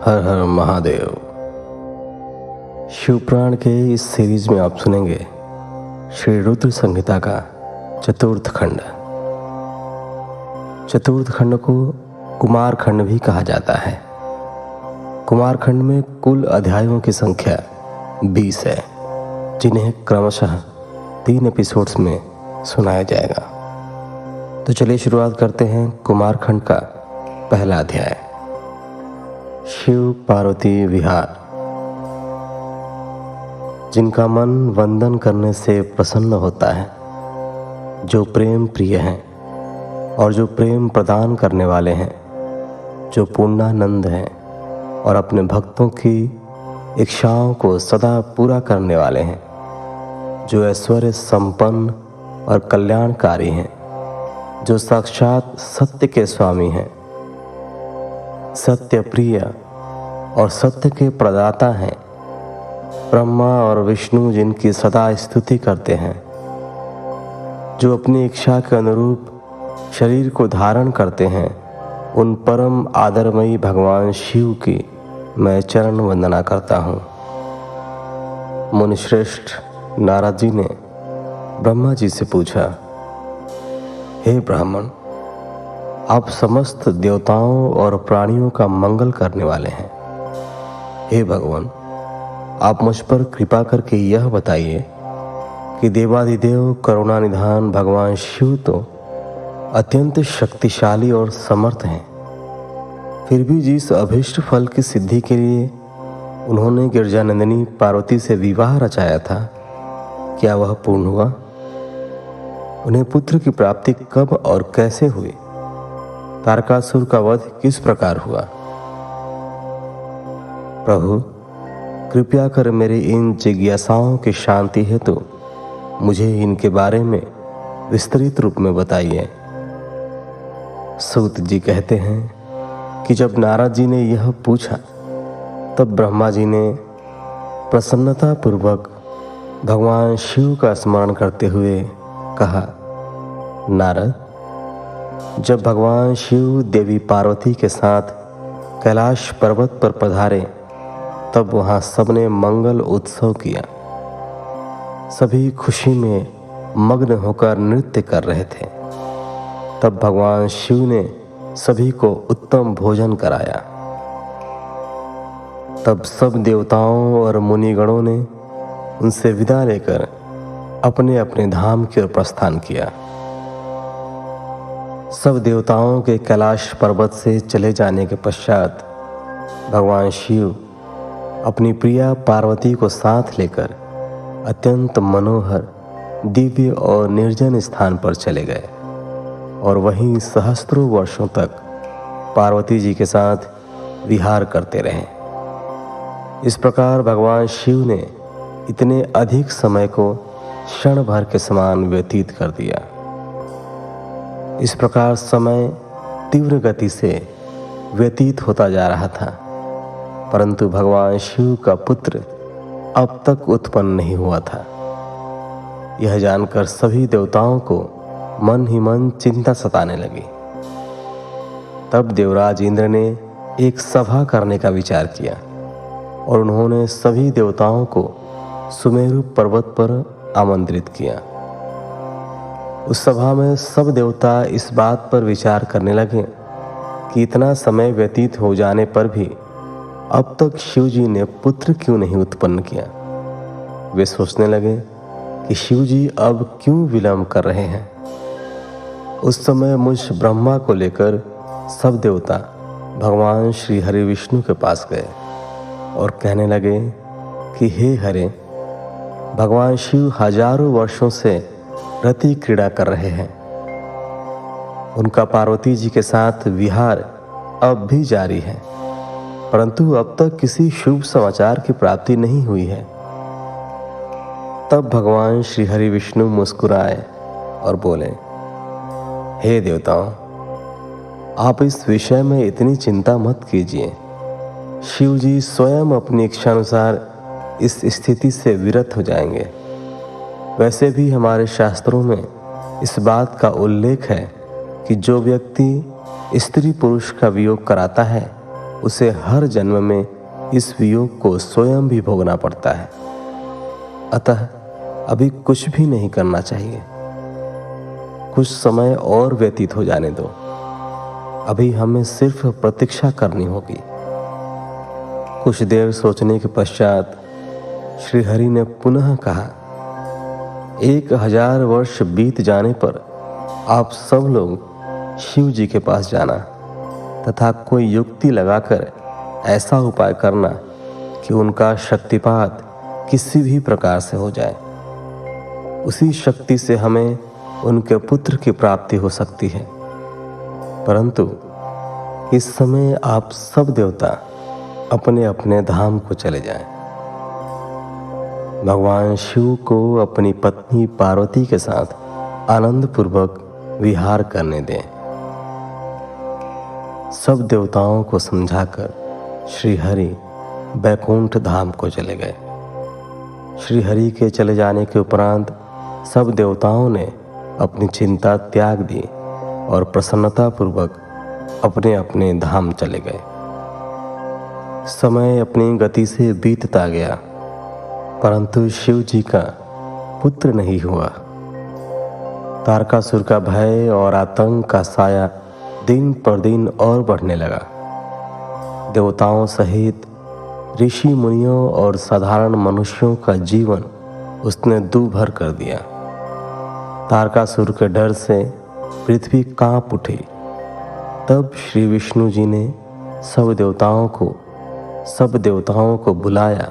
हर हर महादेव। शिवपुराण के इस सीरीज में आप सुनेंगे श्री रुद्र संहिता का चतुर्थ खंड। चतुर्थ खंड को कुमार खंड भी कहा जाता है। कुमार खंड में कुल अध्यायों की संख्या 20 है, जिन्हें क्रमशः 3 एपिसोड्स में सुनाया जाएगा। तो चलिए शुरुआत करते हैं कुमार खंड का पहला अध्याय, शिव पार्वती विहार। जिनका मन वंदन करने से प्रसन्न होता है, जो प्रेम प्रिय हैं और जो प्रेम प्रदान करने वाले हैं, जो पूर्णानंद हैं और अपने भक्तों की इच्छाओं को सदा पूरा करने वाले हैं, जो ऐश्वर्य संपन्न और कल्याणकारी हैं, जो साक्षात सत्य के स्वामी हैं, सत्य प्रिय और सत्य के प्रदाता हैं, ब्रह्मा और विष्णु जिनकी सदा स्तुति करते हैं, जो अपनी इच्छा के अनुरूप शरीर को धारण करते हैं, उन परम आदरमयी भगवान शिव की मैं चरण वंदना करता हूँ। मुनिश्रेष्ठ नारद जी ने ब्रह्मा जी से पूछा, हे ब्राह्मण, आप समस्त देवताओं और प्राणियों का मंगल करने वाले हैं। हे भगवान, आप मुझ पर कृपा करके यह बताइए कि देवाधिदेव करुणा निधान भगवान शिव तो अत्यंत शक्तिशाली और समर्थ हैं, फिर भी जिस अभीष्ट फल की सिद्धि के लिए उन्होंने गिरजानंदिनी पार्वती से विवाह रचाया था, क्या वह पूर्ण हुआ? उन्हें पुत्र की प्राप्ति कब और कैसे हुई? तारकासुर का वध किस प्रकार हुआ? प्रभु, कृपया कर मेरी इन जिज्ञासाओं की शांति हेतु मुझे इनके बारे में विस्तृत रूप में बताइए। सूत जी कहते हैं कि जब नारद जी ने यह पूछा, तब ब्रह्मा जी ने प्रसन्नता पूर्वक भगवान शिव का स्मरण करते हुए कहा, नारद, जब भगवान शिव देवी पार्वती के साथ कैलाश पर्वत पर पधारे, तब वहाँ सबने मंगल उत्सव किया। सभी खुशी में मग्न होकर नृत्य कर रहे थे। तब भगवान शिव ने सभी को उत्तम भोजन कराया। तब सब देवताओं और मुनिगणों ने उनसे विदा लेकर अपने अपने धाम की ओर प्रस्थान किया। सब देवताओं के कैलाश पर्वत से चले जाने के पश्चात भगवान शिव अपनी प्रिया पार्वती को साथ लेकर अत्यंत मनोहर, दिव्य और निर्जन स्थान पर चले गए और वहीं सहस्त्रों वर्षों तक पार्वती जी के साथ विहार करते रहे। इस प्रकार भगवान शिव ने इतने अधिक समय को क्षण भर के समान व्यतीत कर दिया। इस प्रकार समय तीव्र गति से व्यतीत होता जा रहा था, परंतु भगवान शिव का पुत्र अब तक उत्पन्न नहीं हुआ था। यह जानकर सभी देवताओं को मन ही मन चिंता सताने लगी। तब देवराज इंद्र ने एक सभा करने का विचार किया और उन्होंने सभी देवताओं को सुमेरु पर्वत पर आमंत्रित किया। उस सभा में सब देवता इस बात पर विचार करने लगे कि इतना समय व्यतीत हो जाने पर भी अब तक शिव जी ने पुत्र क्यों नहीं उत्पन्न किया। वे सोचने लगे कि शिव जी अब क्यों विलंब कर रहे हैं। उस समय मुझ ब्रह्मा को लेकर सब देवता भगवान श्री हरि विष्णु के पास गए और कहने लगे कि हे हरे, भगवान शिव हजारों वर्षों से रति क्रीड़ा कर रहे हैं। उनका पार्वती जी के साथ विहार अब भी जारी है, परंतु अब तक किसी शुभ समाचार की प्राप्ति नहीं हुई है। तब भगवान श्री हरि विष्णु मुस्कुराए और बोले, हे देवताओं, आप इस विषय में इतनी चिंता मत कीजिए। शिव जी स्वयं अपनी इच्छानुसार इस स्थिति से विरत हो जाएंगे। वैसे भी हमारे शास्त्रों में इस बात का उल्लेख है कि जो व्यक्ति स्त्री पुरुष का वियोग कराता है, उसे हर जन्म में इस वियोग को स्वयं भी भोगना पड़ता है। अतः अभी कुछ भी नहीं करना चाहिए। कुछ समय और व्यतीत हो जाने दो। अभी हमें सिर्फ प्रतीक्षा करनी होगी। कुछ देर सोचने के पश्चात श्री हरि ने पुनः कहा, 1000 वर्ष बीत जाने पर आप सब लोग शिव जी के पास जाना तथा कोई युक्ति लगाकर ऐसा उपाय करना कि उनका शक्तिपात किसी भी प्रकार से हो जाए। उसी शक्ति से हमें उनके पुत्र की प्राप्ति हो सकती है। परंतु इस समय आप सब देवता अपने अपने धाम को चले जाएं। भगवान शिव को अपनी पत्नी पार्वती के साथ आनंद पूर्वक विहार करने दें। सब देवताओं को समझाकर श्री हरि बैकुंठ धाम को चले गए। श्री हरि के चले जाने के उपरांत सब देवताओं ने अपनी चिंता त्याग दी और प्रसन्नता पूर्वक अपने अपने धाम चले गए। समय अपनी गति से बीतता गया, परंतु शिव जी का पुत्र नहीं हुआ। तारकासुर का भय और आतंक का साया दिन पर दिन और बढ़ने लगा। देवताओं सहित ऋषि मुनियों और साधारण मनुष्यों का जीवन उसने दूभर कर दिया। तारकासुर के डर से पृथ्वी कांप उठी। तब श्री विष्णु जी ने सब देवताओं को बुलाया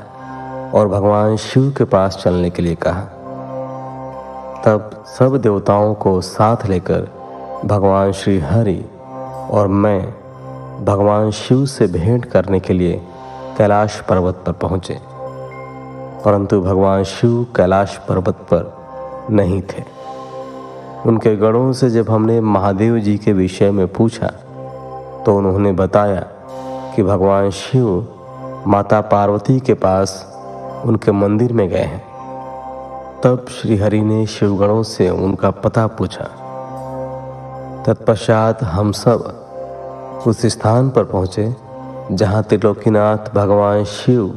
और भगवान शिव के पास चलने के लिए कहा। तब सब देवताओं को साथ लेकर भगवान श्री हरि और मैं भगवान शिव से भेंट करने के लिए कैलाश पर्वत पर पहुंचे। परंतु भगवान शिव कैलाश पर्वत पर नहीं थे। उनके गणों से जब हमने महादेव जी के विषय में पूछा तो उन्होंने बताया कि भगवान शिव माता पार्वती के पास उनके मंदिर में गए हैं। तब श्री हरि ने शिवगणों से उनका पता पूछा। तत्पश्चात हम सब उस स्थान पर पहुंचे जहां त्रिलोकीनाथ भगवान शिव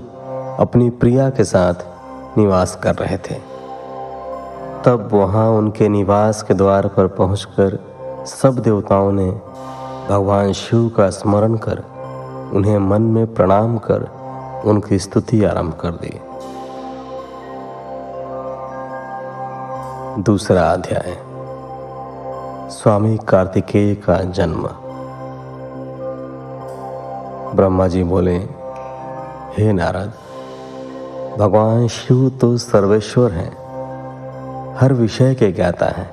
अपनी प्रिया के साथ निवास कर रहे थे। तब वहां उनके निवास के द्वार पर पहुंचकर सब देवताओं ने भगवान शिव का स्मरण कर उन्हें मन में प्रणाम कर उनकी स्तुति आरंभ कर दी। दूसरा अध्याय, स्वामी कार्तिकेय का जन्म। ब्रह्मा जी बोले, हे नारद, भगवान शिव तो सर्वेश्वर हैं, हर विषय के ज्ञाता हैं।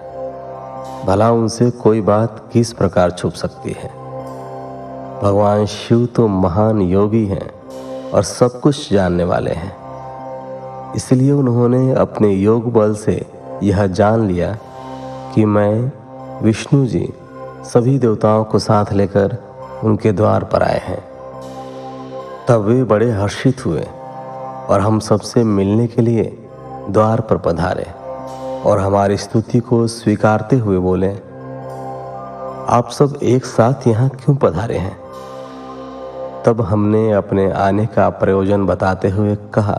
भला उनसे कोई बात किस प्रकार छुप सकती है। भगवान शिव तो महान योगी हैं और सब कुछ जानने वाले हैं। इसलिए उन्होंने अपने योग बल से यह जान लिया कि मैं विष्णु जी सभी देवताओं को साथ लेकर उनके द्वार पर आए हैं। तब वे बड़े हर्षित हुए और हम सबसे मिलने के लिए द्वार पर पधारे और हमारी स्तुति को स्वीकारते हुए बोले, आप सब एक साथ यहाँ क्यों पधारे हैं। तब हमने अपने आने का प्रयोजन बताते हुए कहा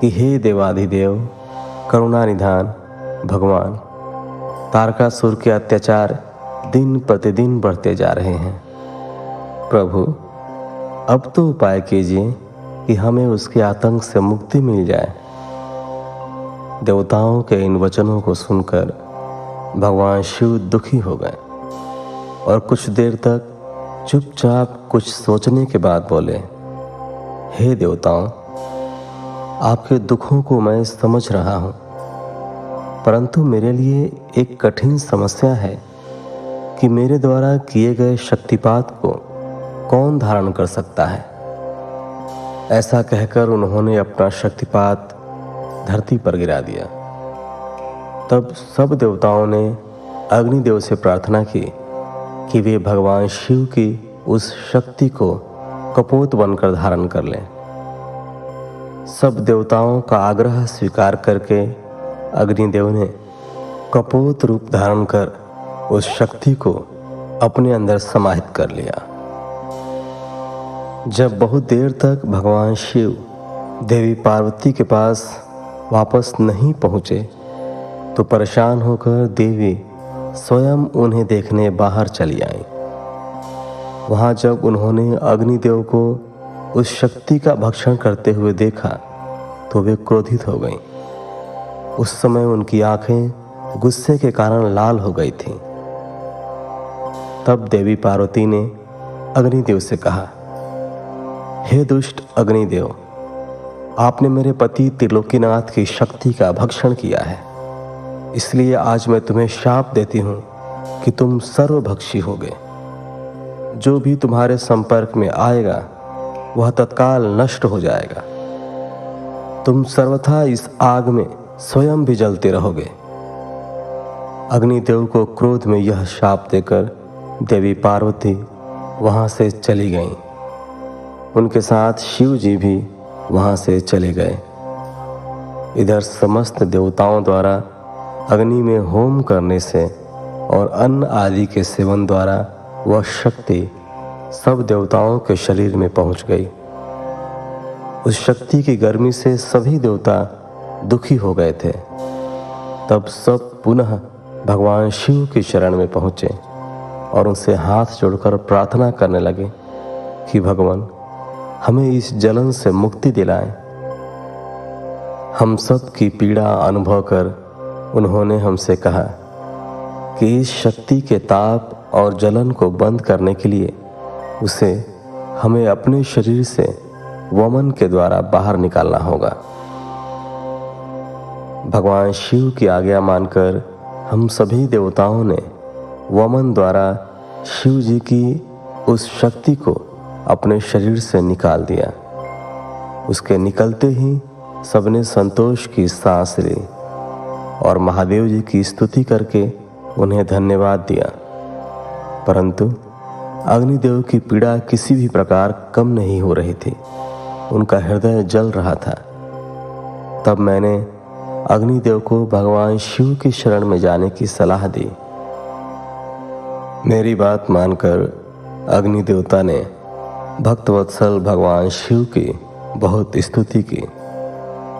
कि हे देवाधिदेव, करुणानिधान भगवान, तारकासुर के अत्याचार दिन प्रतिदिन बढ़ते जा रहे हैं। प्रभु, अब तो उपाय कीजिए कि हमें उसके आतंक से मुक्ति मिल जाए। देवताओं के इन वचनों को सुनकर भगवान शिव दुखी हो गए और कुछ देर तक चुपचाप कुछ सोचने के बाद बोले, हे देवताओं, आपके दुखों को मैं समझ रहा हूं, परंतु मेरे लिए एक कठिन समस्या है कि मेरे द्वारा किए गए शक्तिपात को कौन धारण कर सकता है। ऐसा कहकर उन्होंने अपना शक्तिपात धरती पर गिरा दिया। तब सब देवताओं ने अग्निदेव से प्रार्थना की कि वे भगवान शिव की उस शक्ति को कपोत बनकर धारण कर लें। सब देवताओं का आग्रह स्वीकार करके अग्निदेव ने कपोत रूप धारण कर उस शक्ति को अपने अंदर समाहित कर लिया। जब बहुत देर तक भगवान शिव देवी पार्वती के पास वापस नहीं पहुँचे तो परेशान होकर देवी स्वयं उन्हें देखने बाहर चली आईं। वहाँ जब उन्होंने अग्निदेव को उस शक्ति का भक्षण करते हुए देखा तो वे क्रोधित हो गईं। उस समय उनकी आंखें गुस्से के कारण लाल हो गई थीं। तब देवी पार्वती ने अग्निदेव से कहा, हे दुष्ट अग्निदेव, आपने मेरे पति त्रिलोकीनाथ की शक्ति का भक्षण किया है, इसलिए आज मैं तुम्हें शाप देती हूँ कि तुम सर्वभक्षी होगे। जो भी तुम्हारे संपर्क में आएगा वह तत्काल नष्ट हो जाएगा। तुम सर्वथा इस आग में स्वयं भी जलते रहोगे। अग्निदेव को क्रोध में यह शाप देकर देवी पार्वती वहां से चली गईं। उनके साथ शिव जी भी वहां से चले गए। इधर समस्त देवताओं द्वारा अग्नि में होम करने से और अन्न आदि के सेवन द्वारा वह शक्ति सब देवताओं के शरीर में पहुंच गई। उस शक्ति की गर्मी से सभी देवता दुखी हो गए थे। तब सब पुनः भगवान शिव की शरण में पहुंचे और उनसे हाथ जोड़कर प्रार्थना करने लगे कि भगवान हमें इस जलन से मुक्ति दिलाएं। हम सब की पीड़ा अनुभव कर उन्होंने हमसे कहा कि इस शक्ति के ताप और जलन को बंद करने के लिए उसे हमें अपने शरीर से वमन के द्वारा बाहर निकालना होगा। भगवान शिव की आज्ञा मानकर हम सभी देवताओं ने वमन द्वारा शिव जी की उस शक्ति को अपने शरीर से निकाल दिया। उसके निकलते ही सबने संतोष की सांस ली और महादेव जी की स्तुति करके उन्हें धन्यवाद दिया। परंतु अग्निदेव की पीड़ा किसी भी प्रकार कम नहीं हो रही थी। उनका हृदय जल रहा था। तब मैंने अग्निदेव को भगवान शिव की शरण में जाने की सलाह दी। मेरी बात मानकर अग्निदेवता ने भक्तवत्सल भगवान शिव की बहुत स्तुति की।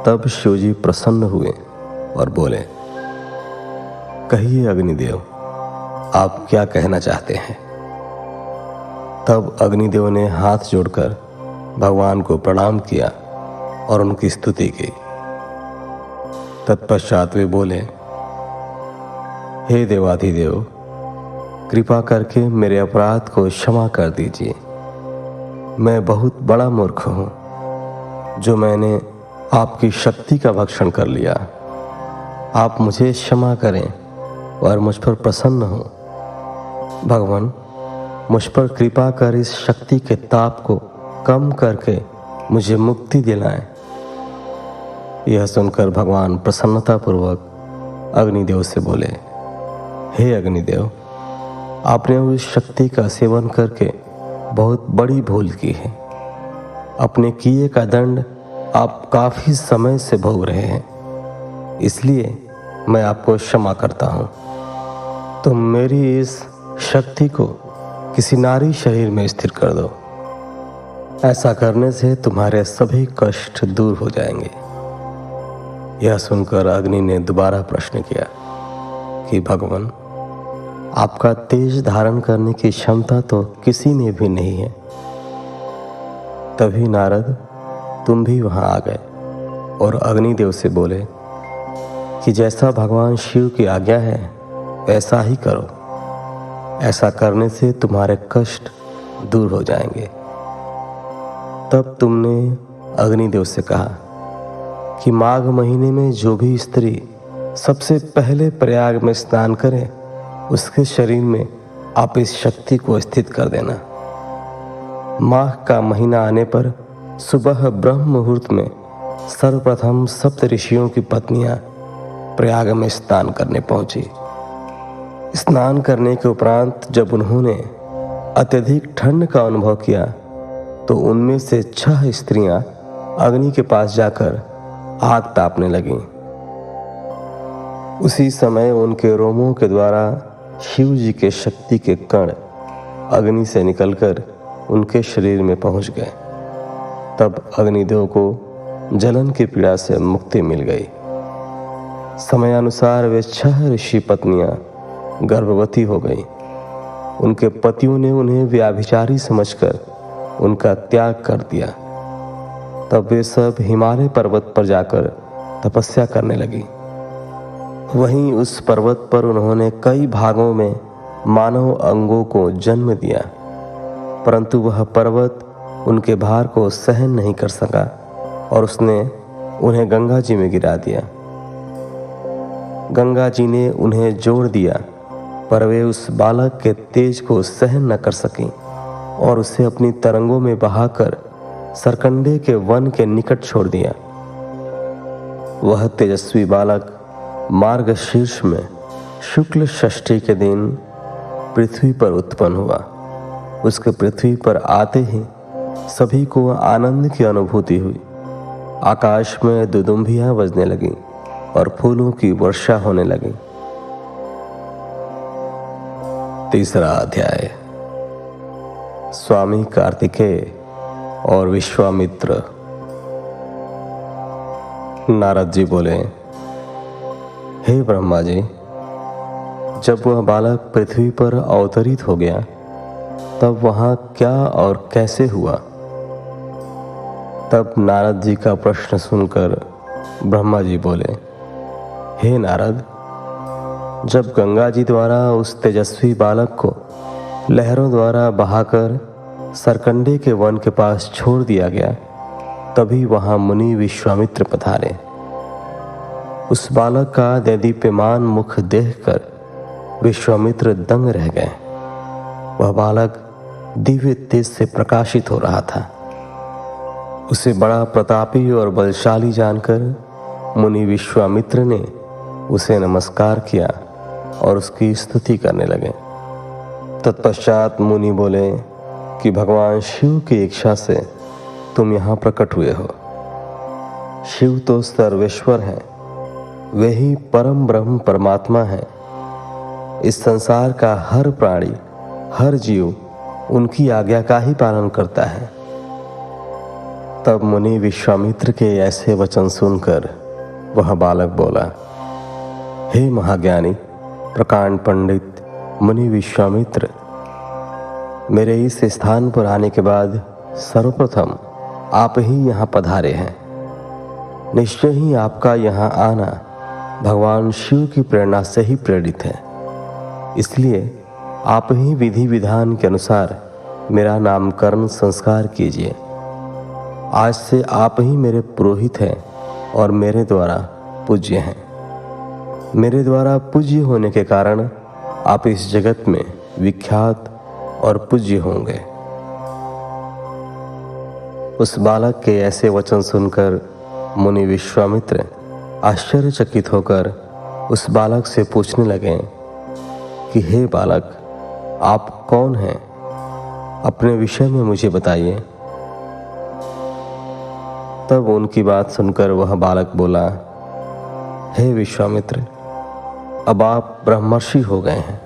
तब शिव जी प्रसन्न हुए और बोले, कहिए अग्निदेव, आप क्या कहना चाहते हैं? तब अग्निदेव ने हाथ जोड़कर भगवान को प्रणाम किया और उनकी स्तुति की। तत्पश्चात वे बोले, हे देवाधिदेव, कृपा करके मेरे अपराध को क्षमा कर दीजिए। मैं बहुत बड़ा मूर्ख हूँ जो मैंने आपकी शक्ति का भक्षण कर लिया। आप मुझे क्षमा करें और मुझ पर प्रसन्न हो। भगवान, मुझ पर कृपा कर इस शक्ति के ताप को कम करके मुझे मुक्ति दिलाएं। यह सुनकर भगवान प्रसन्नतापूर्वक अग्निदेव से बोले, हे अग्निदेव, आपने उस शक्ति का सेवन करके बहुत बड़ी भूल की है। अपने किए का दंड आप काफी समय से भोग रहे हैं, इसलिए मैं आपको क्षमा करता हूँ। तुम मेरी इस शक्ति को किसी नारी शरीर में स्थिर कर दो। ऐसा करने से तुम्हारे सभी कष्ट दूर हो जाएंगे। यह सुनकर अग्नि ने दोबारा प्रश्न किया कि भगवान, आपका तेज धारण करने की क्षमता तो किसी में भी नहीं है। तभी नारद, तुम भी वहां आ गए और अग्निदेव से बोले कि जैसा भगवान शिव की आज्ञा है वैसा ही करो। ऐसा करने से तुम्हारे कष्ट दूर हो जाएंगे। तब तुमने अग्निदेव से कहा कि माघ महीने में जो भी स्त्री सबसे पहले प्रयाग में स्नान करे उसके शरीर में आप इस शक्ति को स्थित कर देना। माघ का महीना आने पर सुबह ब्रह्म मुहूर्त में सर्वप्रथम सप्त ऋषियों की पत्नियां प्रयाग में स्नान करने पहुंची। स्नान करने के उपरांत जब उन्होंने अत्यधिक ठंड का अनुभव किया तो उनमें से 6 स्त्रियां अग्नि के पास जाकर आग तापने लगीं। उसी समय उनके रोमों के द्वारा शिव जी के शक्ति के कण अग्नि से निकलकर उनके शरीर में पहुंच गए। तब अग्निदेव को जलन की पीड़ा से मुक्ति मिल गई। समयानुसार वे 6 ऋषि पत्नियां गर्भवती हो गईं। उनके पतियों ने उन्हें व्याभिचारी समझकर उनका त्याग कर दिया। तब वे सब हिमालय पर्वत पर जाकर तपस्या करने लगी। वहीं उस पर्वत पर उन्होंने कई भागों में मानव अंगों को जन्म दिया, परंतु वह पर्वत उनके भार को सहन नहीं कर सका और उसने उन्हें गंगा जी में गिरा दिया। गंगा जी ने उन्हें जोड़ दिया, पर वे उस बालक के तेज को सहन न कर सकीं और उसे अपनी तरंगों में बहाकर सरकंडे के वन के निकट छोड़ दिया। वह तेजस्वी बालक मार्गशीर्ष में शुक्ल षष्ठी के दिन पृथ्वी पर उत्पन्न हुआ। उसके पृथ्वी पर आते ही सभी को आनंद की अनुभूति हुई। आकाश में दुदुम्बियां बजने लगीं और फूलों की वर्षा होने लगी। 3रा अध्याय। स्वामी कार्तिकेय और विश्वामित्र। नारद जी बोले, हे ब्रह्मा जी, जब वह बालक पृथ्वी पर अवतरित हो गया तब वहां क्या और कैसे हुआ? तब नारद जी का प्रश्न सुनकर ब्रह्मा जी बोले, हे नारद, जब गंगा जी द्वारा उस तेजस्वी बालक को लहरों द्वारा बहाकर सरकंडे के वन के पास छोड़ दिया गया, तभी वहां मुनि विश्वामित्र पधारे। उस बालक का दैदीप्यमान मुख देखकर विश्वामित्र दंग रह गए। वह बालक दिव्य तेज से प्रकाशित हो रहा था। उसे बड़ा प्रतापी और बलशाली जानकर मुनि विश्वामित्र ने उसे नमस्कार किया और उसकी स्तुति करने लगे। तत्पश्चात मुनि बोले कि भगवान शिव की इच्छा से तुम यहाँ प्रकट हुए हो। शिव तो सर्वेश्वर हैं, वे ही परम ब्रह्म परमात्मा हैं। इस संसार का हर प्राणी, हर जीव उनकी आज्ञा का ही पालन करता है। तब मुनि विश्वामित्र के ऐसे वचन सुनकर वह बालक बोला, हे महाज्ञानी प्रकांड पंडित मुनि विश्वामित्र, मेरे इस स्थान पर आने के बाद सर्वप्रथम आप ही यहाँ पधारे हैं। निश्चय ही आपका यहाँ आना भगवान शिव की प्रेरणा से ही प्रेरित है। इसलिए आप ही विधि विधान के अनुसार मेरा नामकरण संस्कार कीजिए। आज से आप ही मेरे पुरोहित हैं और मेरे द्वारा पूज्य हैं। मेरे द्वारा पूज्य होने के कारण आप इस जगत में विख्यात और पूज्य होंगे। उस बालक के ऐसे वचन सुनकर मुनि विश्वामित्र आश्चर्यचकित होकर उस बालक से पूछने लगे कि हे बालक, आप कौन हैं? अपने विषय में मुझे बताइए। तब उनकी बात सुनकर वह बालक बोला, हे विश्वामित्र, अब आप ब्रह्मर्षि हो गए हैं।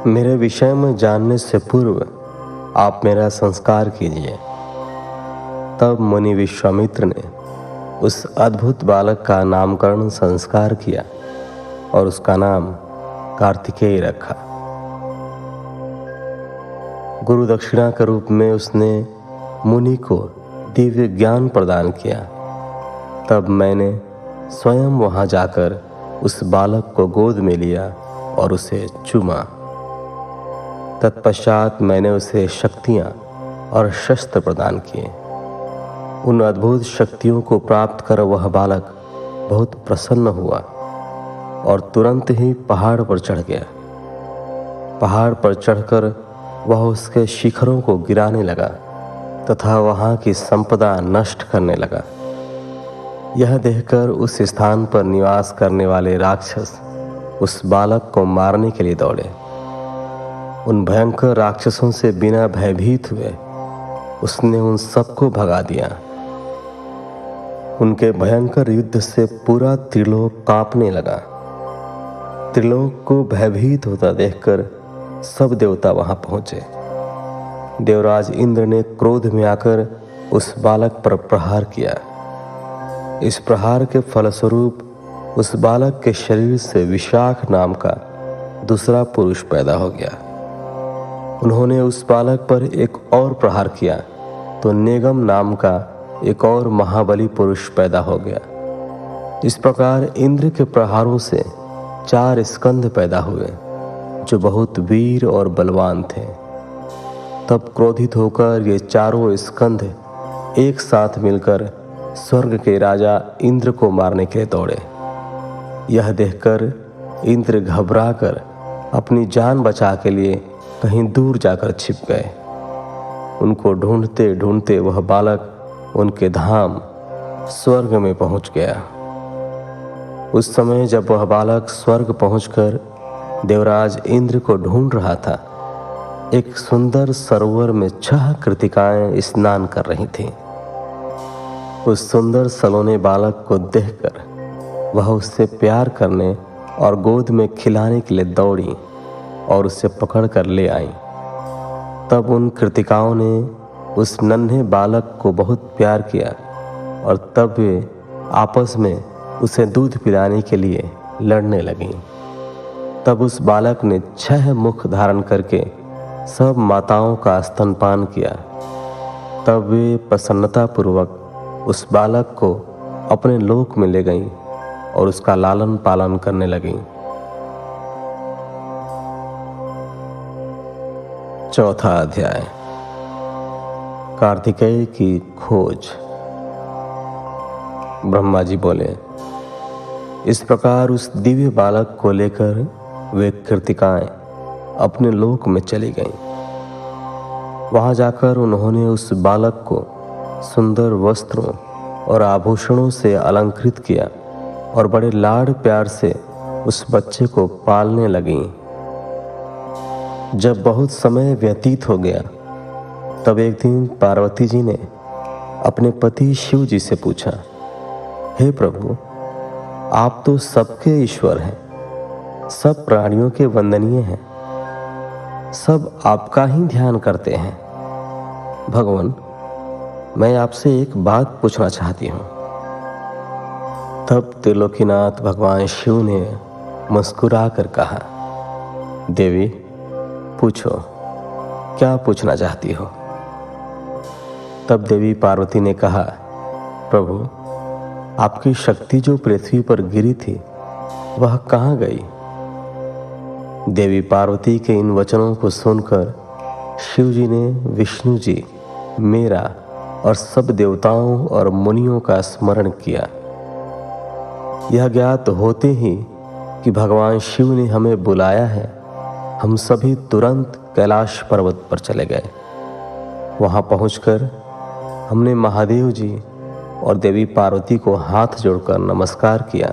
मेरे विषय में जानने से पूर्व आप मेरा संस्कार कीजिए। तब मुनि विश्वामित्र ने उस अद्भुत बालक का नामकरण संस्कार किया और उसका नाम कार्तिकेय रखा। गुरु दक्षिणा के रूप में उसने मुनि को दिव्य ज्ञान प्रदान किया। तब मैंने स्वयं वहां जाकर उस बालक को गोद में लिया और उसे चूमा। तत्पश्चात मैंने उसे शक्तियां और शस्त्र प्रदान किए। उन अद्भुत शक्तियों को प्राप्त कर वह बालक बहुत प्रसन्न हुआ और तुरंत ही पहाड़ पर चढ़ गया। पहाड़ पर चढ़कर वह उसके शिखरों को गिराने लगा तथा वहां की संपदा नष्ट करने लगा। यह देखकर उस स्थान पर निवास करने वाले राक्षस उस बालक को मारने के लिए दौड़े। उन भयंकर राक्षसों से बिना भयभीत हुए उसने उन सबको भगा दिया। उनके भयंकर युद्ध से पूरा त्रिलोक कांपने लगा। त्रिलोक को भयभीत होता देखकर सब देवता वहां पहुंचे। देवराज इंद्र ने क्रोध में आकर उस बालक पर प्रहार किया। इस प्रहार के फलस्वरूप उस बालक के शरीर से विशाख नाम का दूसरा पुरुष पैदा हो गया। उन्होंने उस बालक पर एक और प्रहार किया तो नेगम नाम का एक और महाबली पुरुष पैदा हो गया। इस प्रकार इंद्र के प्रहारों से 4 स्कंद पैदा हुए जो बहुत वीर और बलवान थे। तब क्रोधित होकर ये चारों स्कंद एक साथ मिलकर स्वर्ग के राजा इंद्र को मारने के लिए दौड़े। यह देखकर इंद्र घबराकर अपनी जान बचा के लिए कहीं दूर जाकर छिप गए। उनको ढूंढते ढूंढते वह बालक उनके धाम स्वर्ग में पहुंच गया। उस समय जब वह बालक स्वर्ग पहुंचकर देवराज इंद्र को ढूंढ रहा था, एक सुंदर सरोवर में 6 कृतिकाएं स्नान कर रही थीं। उस सुंदर सलोने बालक को देखकर वह उससे प्यार करने और गोद में खिलाने के लिए दौड़ी और उसे पकड़ कर ले आई। तब उन कृतिकाओं ने उस नन्हे बालक को बहुत प्यार किया और तब वे आपस में उसे दूध पिलाने के लिए लड़ने लगीं। तब उस बालक ने 6 मुख धारण करके सब माताओं का स्तनपान किया। तब वे प्रसन्नतापूर्वक उस बालक को अपने लोक में ले गईं और उसका लालन पालन करने लगीं। चौथा अध्याय, कार्तिकेय की खोज। ब्रह्मा जी बोले, इस प्रकार उस दिव्य बालक को लेकर वे कृतिकाएं अपने लोक में चली गईं। वहां जाकर उन्होंने उस बालक को सुंदर वस्त्रों और आभूषणों से अलंकृत किया और बड़े लाड प्यार से उस बच्चे को पालने लगीं। जब बहुत समय व्यतीत हो गया तब एक दिन पार्वती जी ने अपने पति शिव जी से पूछा, हे प्रभु, आप तो सबके ईश्वर हैं, सब प्राणियों के वंदनीय हैं, सब आपका ही ध्यान करते हैं। भगवान, मैं आपसे एक बात पूछना चाहती हूँ। तब त्रिलोकीनाथ भगवान शिव ने मुस्कुरा कर कहा, देवी पूछो, क्या पूछना चाहती हो। तब देवी पार्वती ने कहा, प्रभु, आपकी शक्ति जो पृथ्वी पर गिरी थी वह कहाँ गई। देवी पार्वती के इन वचनों को सुनकर शिव जी ने विष्णु जी, मेरा और सब देवताओं और मुनियों का स्मरण किया। यह ज्ञात होते ही कि भगवान शिव ने हमें बुलाया है, हम सभी तुरंत कैलाश पर्वत पर चले गए। वहां पहुंचकर हमने महादेव जी और देवी पार्वती को हाथ जोड़कर नमस्कार किया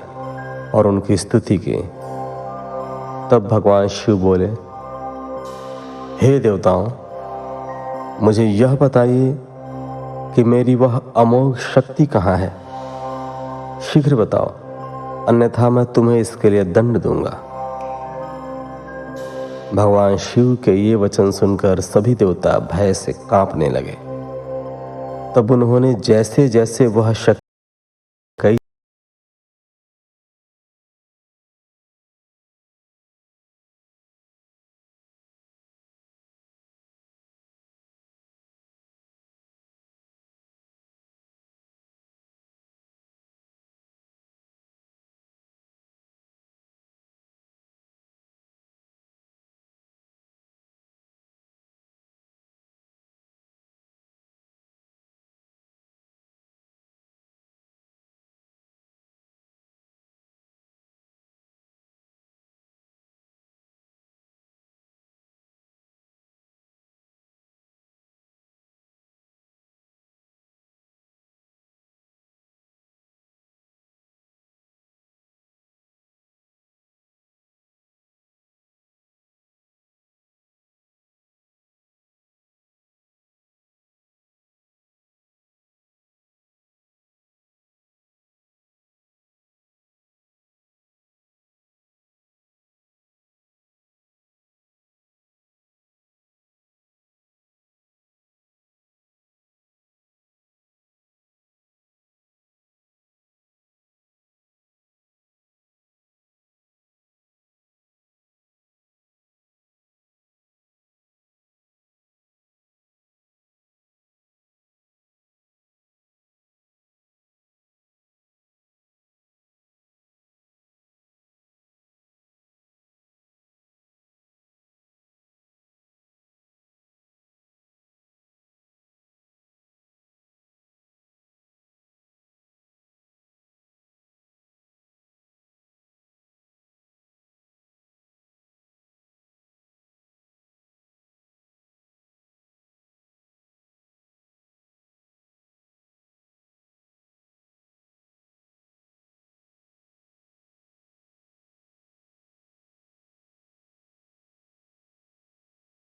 और उनकी स्तुति की। तब भगवान शिव बोले, हे देवताओं, मुझे यह बताइए कि मेरी वह अमोघ शक्ति कहाँ है। शीघ्र बताओ, अन्यथा मैं तुम्हें इसके लिए दंड दूंगा। भगवान शिव के ये वचन सुनकर सभी देवता भय से कांपने लगे। तब उन्होंने जैसे जैसे वह शक्ति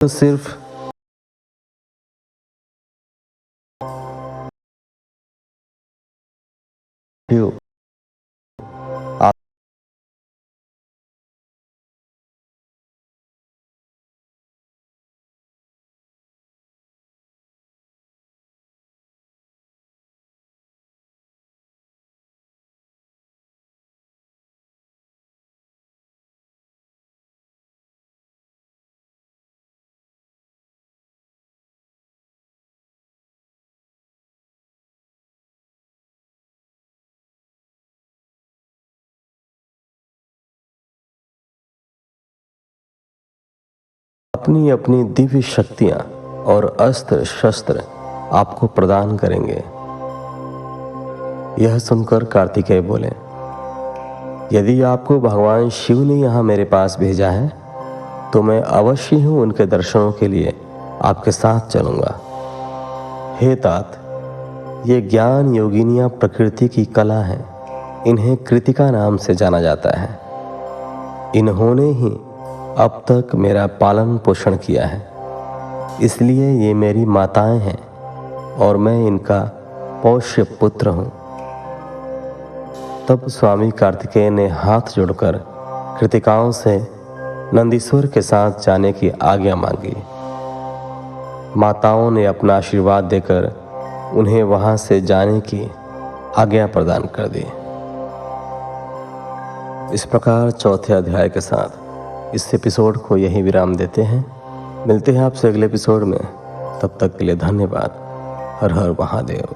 तो सिर्फ आप अपनी अपनी दिव्य शक्तियां और अस्त्र शस्त्र आपको प्रदान करेंगे। यह सुनकर कार्तिकेय बोले, यदि आपको भगवान शिव ने यहाँ मेरे पास भेजा है तो मैं अवश्य ही उनके दर्शनों के लिए आपके साथ चलूंगा। हे तात, ये ज्ञान योगिनियां प्रकृति की कला है। इन्हें कृतिका नाम से जाना जाता है। इन्होंने ही अब तक मेरा पालन पोषण किया है, इसलिए ये मेरी माताएं हैं और मैं इनका पौष्य पुत्र हूँ। तब स्वामी कार्तिकेय ने हाथ जोड़कर कृतिकाओं से नंदीश्वर के साथ जाने की आज्ञा मांगी। माताओं ने अपना आशीर्वाद देकर उन्हें वहां से जाने की आज्ञा प्रदान कर दी। इस प्रकार चौथे अध्याय के साथ इस एपिसोड को यही विराम देते हैं। मिलते हैं आपसे अगले एपिसोड में। तब तक के लिए धन्यवाद। हर हर महादेव।